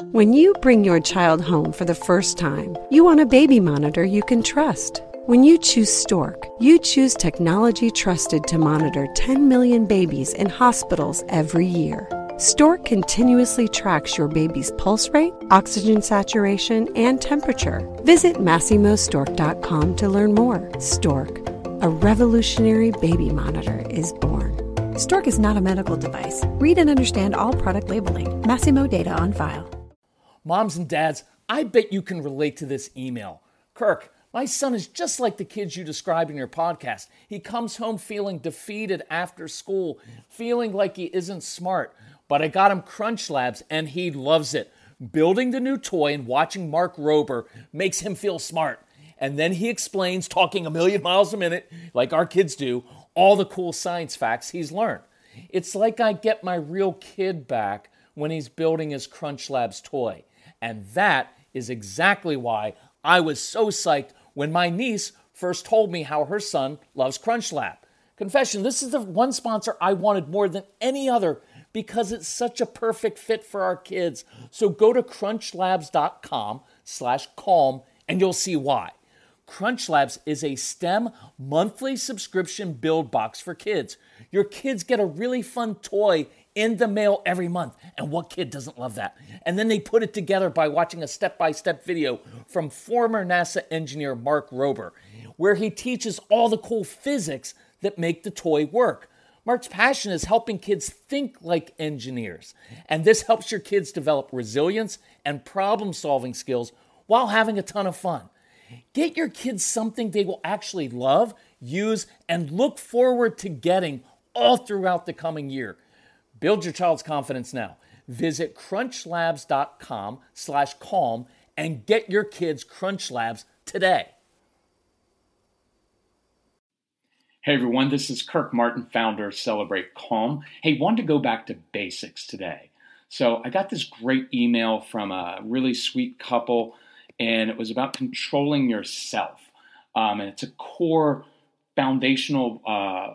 When you bring your child home for the first time, you want a baby monitor you can trust. When you choose Stork, you choose technology trusted to monitor 10 million babies in hospitals every year. Stork continuously tracks your baby's pulse rate, oxygen saturation, and temperature. Visit MassimoStork.com to learn more. Stork, a revolutionary baby monitor, is born. Stork is not a medical device. Read and understand all product labeling. Massimo data on file. Moms and dads, I bet you can relate to this email. Kirk, my son is just like the kids you described in your podcast. He comes home feeling defeated after school, feeling like he isn't smart. But I got him Crunch Labs and he loves it. Building the new toy and watching Mark Rober makes him feel smart. And then he explains, talking a million miles a minute, like our kids do, all the cool science facts he's learned. It's like I get my real kid back when he's building his Crunch Labs toy. And that is exactly why I was so psyched when my niece first told me how her son loves Crunch Lab. Confession, this is the one sponsor I wanted more than any other because it's such a perfect fit for our kids. So go to crunchlabs.com/calm and you'll see why. Crunch Labs is a STEM monthly subscription build box for kids. Your kids get a really fun toy in the mail every month. And what kid doesn't love that? And then they put it together by watching a step-by-step video from former NASA engineer Mark Rober, where he teaches all the cool physics that make the toy work. Mark's passion is helping kids think like engineers. And this helps your kids develop resilience and problem-solving skills while having a ton of fun. Get your kids something they will actually love, use, and look forward to getting all throughout the coming year. Build your child's confidence now. Visit crunchlabs.com/calm and get your kids Crunch Labs today. Hey everyone, this is Kirk Martin, founder of Celebrate Calm. Hey, wanted to go back to basics today. So I got this great email from a really sweet couple, and it was about controlling yourself. And it's a core foundational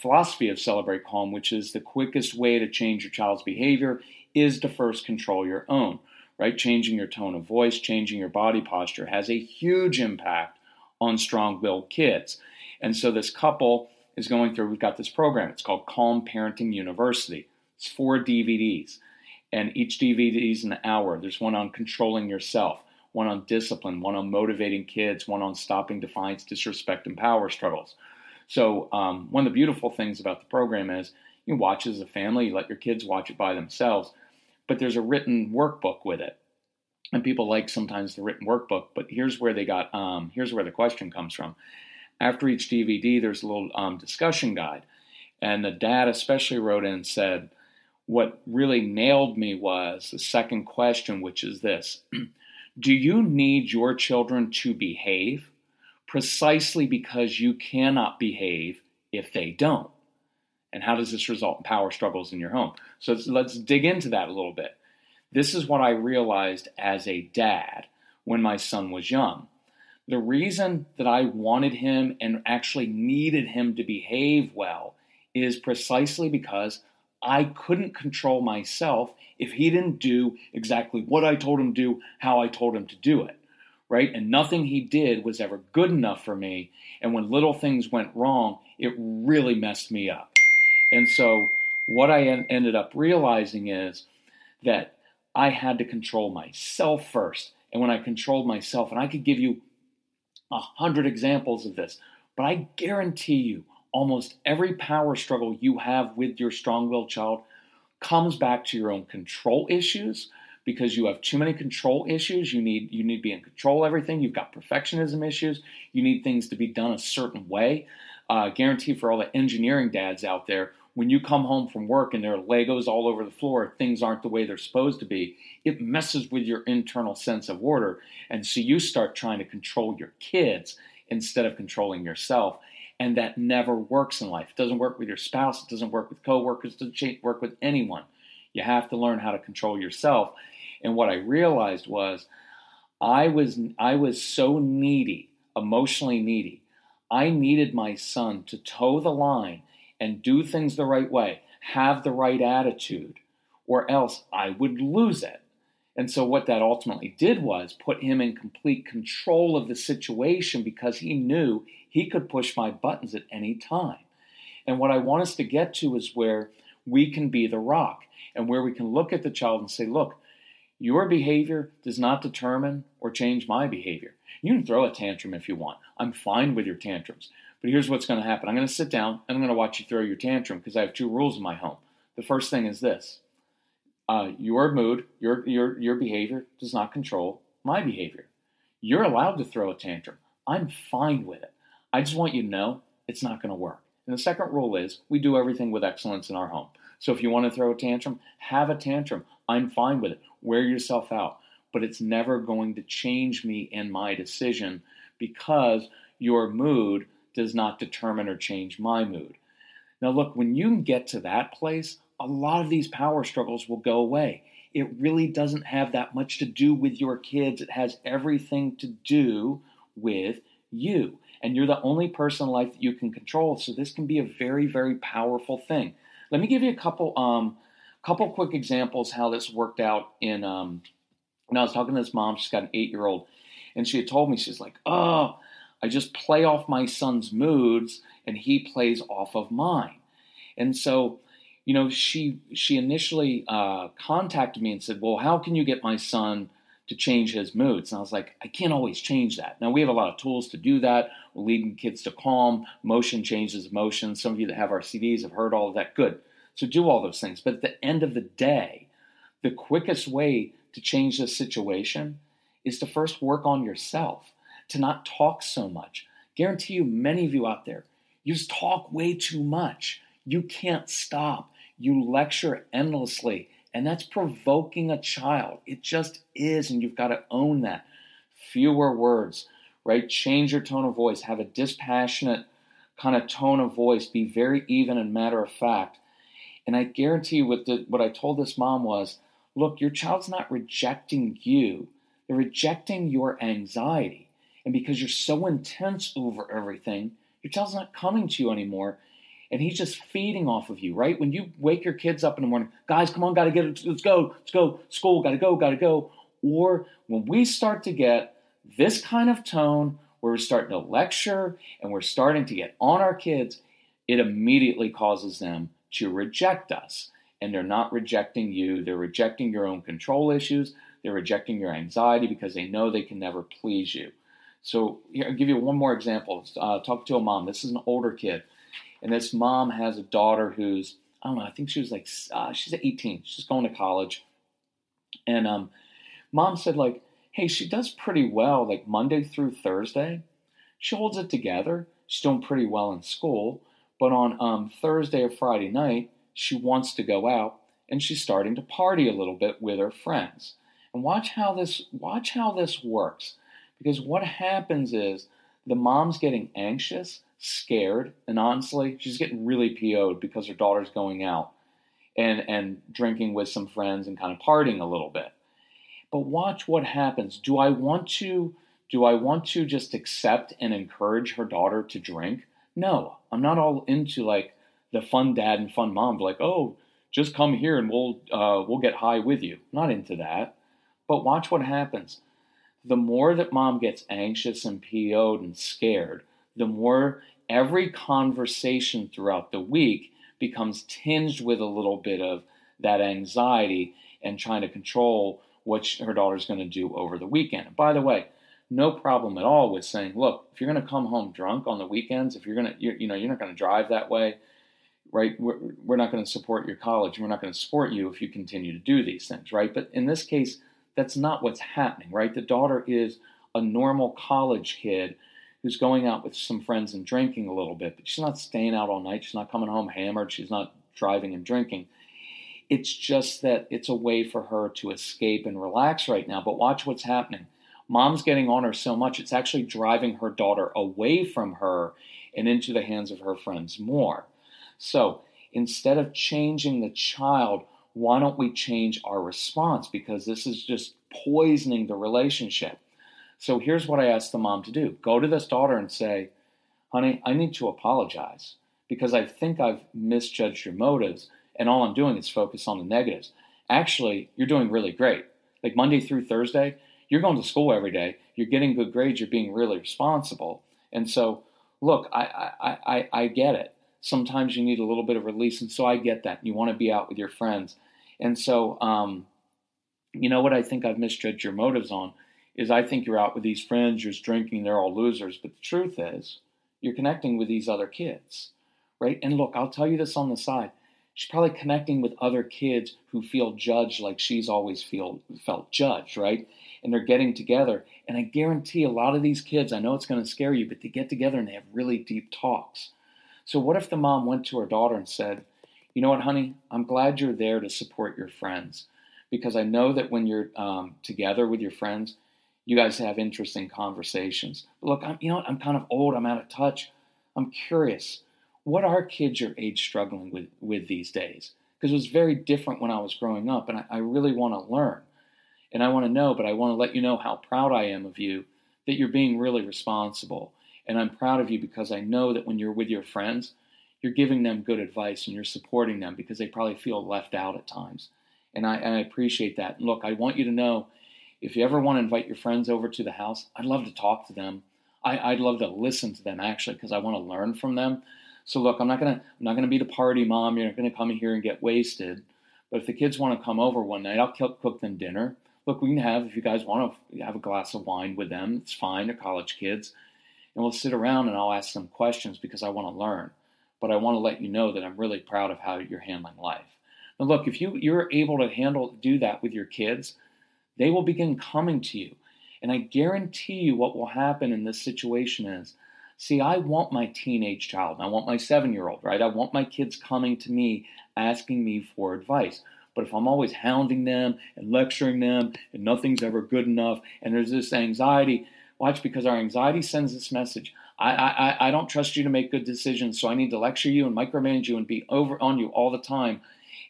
philosophy of Celebrate Calm, which is the quickest way to change your child's behavior is to first control your own, right? Changing your tone of voice, changing your body posture has a huge impact on strong-willed kids. And so this couple is going through, we've got this program. It's called Calm Parenting University. It's 4 DVDs, and each DVD is an hour. There's one on controlling yourself, one on discipline, one on motivating kids, one on stopping defiance, disrespect, and power struggles. So one of the beautiful things about the program is you watch as a family, you let your kids watch it by themselves, but there's a written workbook with it. And people like sometimes the written workbook, but here's where here's where the question comes from. After each DVD, there's a little discussion guide. And the dad especially wrote in and said, what really nailed me was the second question, which is this. Do you need your children to behave precisely because you cannot behave if they don't? And how does this result in power struggles in your home? So let's dig into that a little bit. This is what I realized as a dad when my son was young. The reason that I wanted him and actually needed him to behave well is precisely because I couldn't control myself if he didn't do exactly what I told him to do, how I told him to do it, right? And nothing he did was ever good enough for me. And when little things went wrong, it really messed me up. And so what I ended up realizing is that I had to control myself first. And when I controlled myself, and I could give you 100 examples of this, but I guarantee you almost every power struggle you have with your strong-willed child comes back to your own control issues, because you have too many control issues. You need to be in control of everything. You've got perfectionism issues. You need things to be done a certain way. Guarantee for all the engineering dads out there, when you come home from work and there are Legos all over the floor, things aren't the way they're supposed to be, it messes with your internal sense of order. And so you start trying to control your kids instead of controlling yourself. And that never works in life. It doesn't work with your spouse. It doesn't work with coworkers. It doesn't work with anyone. You have to learn how to control yourself. And what I realized was I was so needy, emotionally needy. I needed my son to toe the line and do things the right way, have the right attitude, or else I would lose it. And so what that ultimately did was put him in complete control of the situation because he knew he could push my buttons at any time. And what I want us to get to is where we can be the rock and where we can look at the child and say, look, your behavior does not determine or change my behavior. You can throw a tantrum if you want. I'm fine with your tantrums. But here's what's going to happen. I'm going to sit down and I'm going to watch you throw your tantrum because I have 2 rules in my home. The first thing is this. Your mood, your behavior does not control my behavior. You're allowed to throw a tantrum. I'm fine with it. I just want you to know it's not going to work. And the second rule is we do everything with excellence in our home. So if you want to throw a tantrum, have a tantrum. I'm fine with it. Wear yourself out. But it's never going to change me and my decision because your mood does not determine or change my mood. Now look, when you can get to that place, a lot of these power struggles will go away. It really doesn't have that much to do with your kids. It has everything to do with you. And you're the only person in life that you can control. So this can be a very, very powerful thing. Let me give you a couple quick examples how this worked out in, when I was talking to this mom, she's got an 8-year-old, and she had told me, she's like, oh, I just play off my son's moods and he plays off of mine. And so, she initially contacted me and said, well, how can you get my son to change his moods? And I was like, I can't always change that. Now, we have a lot of tools to do that. We're leading kids to calm. Motion changes emotion. Some of you that have our CDs have heard all of that. Good. So do all those things. But at the end of the day, the quickest way to change this situation is to first work on yourself, to not talk so much. Guarantee you, many of you out there, you just talk way too much. You can't stop. You lecture endlessly, and that's provoking a child. It just is, and you've got to own that. Fewer words, right? Change your tone of voice. Have a dispassionate kind of tone of voice. Be very even and matter of fact. And I guarantee you what I told this mom was, look, your child's not rejecting you. They're rejecting your anxiety. And because you're so intense over everything, your child's not coming to you anymore. And he's just feeding off of you, right? When you wake your kids up in the morning, guys, come on, let's go, school, gotta go. Or when we start to get this kind of tone, where we're starting to lecture and we're starting to get on our kids, it immediately causes them to reject us. And they're not rejecting you. They're rejecting your own control issues. They're rejecting your anxiety because they know they can never please you. So here, I'll give you one more example. Talk to a mom. This is an older kid. And this mom has a daughter who's, I don't know, I think she was like, she's 18. She's going to college. And mom said, like, hey, she does pretty well, like Monday through Thursday. She holds it together. She's doing pretty well in school. But on Thursday or Friday night, she wants to go out and she's starting to party a little bit with her friends. And watch how this works. Because what happens is the mom's getting anxious, scared, and honestly, she's getting really PO'd because her daughter's going out and drinking with some friends and kind of partying a little bit. But watch what happens. Do I want to just accept and encourage her daughter to drink? No, I'm not all into like the fun dad and fun mom, like, oh, just come here and we'll get high with you. I'm not into that. But watch what happens. The more that mom gets anxious and PO'd and scared, the more every conversation throughout the week becomes tinged with a little bit of that anxiety and trying to control what her daughter's going to do over the weekend. And by the way, no problem at all with saying, look, if you're going to come home drunk on the weekends, if you're not going to drive that way, right? We're not going to support your college. We're not going to support you if you continue to do these things, right? But in this case, that's not what's happening, right? The daughter is a normal college kid who's going out with some friends and drinking a little bit, but she's not staying out all night. She's not coming home hammered. She's not driving and drinking. It's just that it's a way for her to escape and relax right now. But watch what's happening. Mom's getting on her so much, it's actually driving her daughter away from her and into the hands of her friends more. So instead of changing the child, why don't we change our response? Because this is just poisoning the relationship. So here's what I asked the mom to do. Go to this daughter and say, honey, I need to apologize because I think I've misjudged your motives and all I'm doing is focus on the negatives. Actually, you're doing really great. Like Monday through Thursday, you're going to school every day. You're getting good grades. You're being really responsible. And so, look, I get it. Sometimes you need a little bit of release, and so I get that. You want to be out with your friends. And so, you know what I think I've misjudged your motives on is I think you're out with these friends, you're drinking, they're all losers. But the truth is, you're connecting with these other kids, right? And look, I'll tell you this on the side. She's probably connecting with other kids who feel judged like she's always felt judged, right? And they're getting together. And I guarantee a lot of these kids, I know it's going to scare you, but they get together and they have really deep talks. So what if the mom went to her daughter and said, you know what, honey, I'm glad you're there to support your friends, because I know that when you're together with your friends, you guys have interesting conversations. But look, I'm kind of old. I'm out of touch. I'm curious. What are kids your age struggling with these days? Because it was very different when I was growing up, and I really want to learn. And I want to know, but I want to let you know how proud I am of you, that you're being really responsible. And I'm proud of you because I know that when you're with your friends, you're giving them good advice and you're supporting them because they probably feel left out at times. And I appreciate that. And look, I want you to know, if you ever want to invite your friends over to the house, I'd love to talk to them. I'd love to listen to them, actually, because I want to learn from them. So look, I'm not gonna be the party mom. You're not gonna come in here and get wasted. But if the kids want to come over one night, I'll cook them dinner. Look, we can have, if you guys want to have a glass of wine with them, it's fine. They're college kids, and we'll sit around and I'll ask them questions because I want to learn. But I want to let you know that I'm really proud of how you're handling life. Now, look, if you're able to do that with your kids, they will begin coming to you. And I guarantee you what will happen in this situation is, see, I want my teenage child, and I want my 7-year-old, right? I want my kids coming to me, asking me for advice. But if I'm always hounding them and lecturing them and nothing's ever good enough and there's this anxiety, watch, because our anxiety sends this message. I don't trust you to make good decisions, so I need to lecture you and micromanage you and be over on you all the time.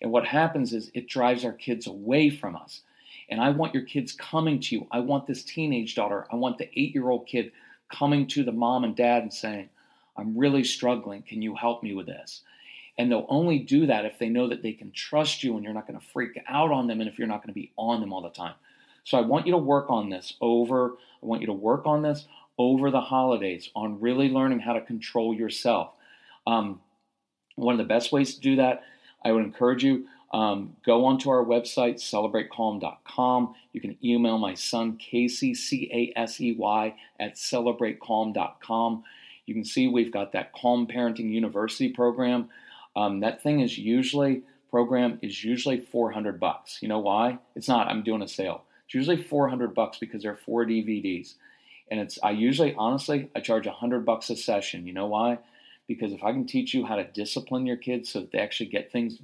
And what happens is it drives our kids away from us. And I want your kids coming to you. I want this teenage daughter, I want the 8-year-old kid coming to the mom and dad and saying, I'm really struggling. Can you help me with this? And they'll only do that if they know that they can trust you and you're not going to freak out on them and if you're not going to be on them all the time. So I want you to work on this over the holidays on really learning how to control yourself. One of the best ways to do that, I would encourage you, go onto our website, celebratecalm.com. You can email my son, Casey, Casey, at celebratecalm.com. You can see we've got that Calm Parenting University program. That thing is usually $400. You know why? It's not. I'm doing a sale. It's usually $400 because there are 4 DVDs, and I charge $100 a session. You know why? Because if I can teach you how to discipline your kids so that they actually get things,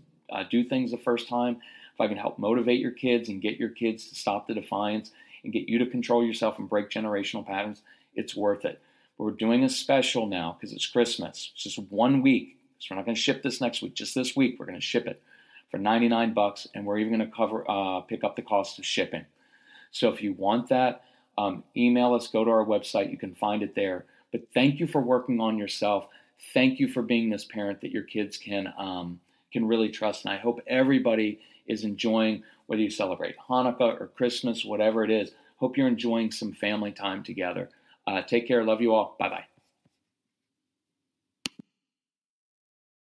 do things the first time, if I can help motivate your kids and get your kids to stop the defiance and get you to control yourself and break generational patterns, it's worth it. We're doing a special now because it's Christmas. It's just 1 week. So we're not going to ship this next week. Just this week, we're going to ship it for $99, and we're even going to pick up the cost of shipping. So if you want that, email us, go to our website. You can find it there. But thank you for working on yourself. Thank you for being this parent that your kids can really trust. And I hope everybody is enjoying, whether you celebrate Hanukkah or Christmas, whatever it is. Hope you're enjoying some family time together. Take care. Love you all. Bye-bye.